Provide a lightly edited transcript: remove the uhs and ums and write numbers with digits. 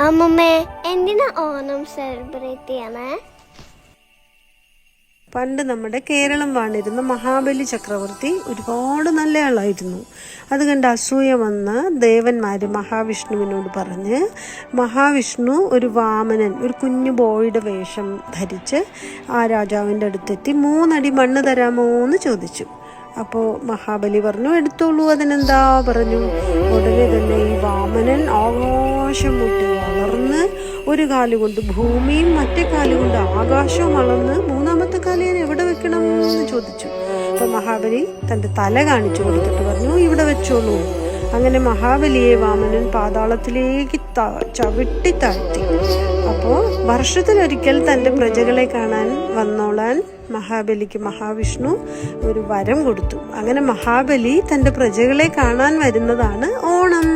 അമ്മമ്മേ, എന്തിനാ ഓണം സെലിബ്രേറ്റ് ചെയ്യണേ? പണ്ട് നമ്മുടെ കേരളം വാണിരുന്ന മഹാബലി ചക്രവർത്തി ഒരുപാട് നല്ല ആളായിരുന്നു. അത് കണ്ട് അസൂയ വന്ന് ദേവന്മാര് മഹാവിഷ്ണുവിനോട് പറഞ്ഞ് മഹാവിഷ്ണു ഒരു വാമനൻ, ഒരു കുഞ്ഞു ബോയുടെ വേഷം ധരിച്ച് ആ രാജാവിൻ്റെ അടുത്തെത്തി 3 അടി മണ്ണ് തരാമോ എന്ന് ചോദിച്ചു. അപ്പോൾ മഹാബലി പറഞ്ഞു, എടുത്തോളൂ, അതിനെന്താ പറഞ്ഞു. ഉടനെ തന്നെ ഈ വാമനൻ ആകാശം മുട്ടി വളർന്ന് ഒരു കാലുകൊണ്ട് ഭൂമിയും മറ്റേ കാലുകൊണ്ട് ആകാശവും വളർന്ന് 3ാമത്തെ കാല് ഞാൻ എവിടെ വെക്കണം എന്ന് ചോദിച്ചു. അപ്പൊ മഹാബലി തന്റെ തല കാണിച്ചു കൊടുത്തിട്ട് പറഞ്ഞു, ഇവിടെ വെച്ചോളൂ. അങ്ങനെ മഹാബലിയെ വാമനൻ പാതാളത്തിലേക്ക് ചവിട്ടി താഴ്ത്തി. അപ്പോൾ വർഷത്തിലൊരിക്കൽ തന്റെ പ്രജകളെ കാണാൻ വന്നോളാൻ മഹാബലിക്ക് മഹാവിഷ്ണു ഒരു വരം കൊടുത്തു. അങ്ങനെ മഹാബലി തന്റെ പ്രജകളെ കാണാൻ വരുന്നതാണ് ഓണം.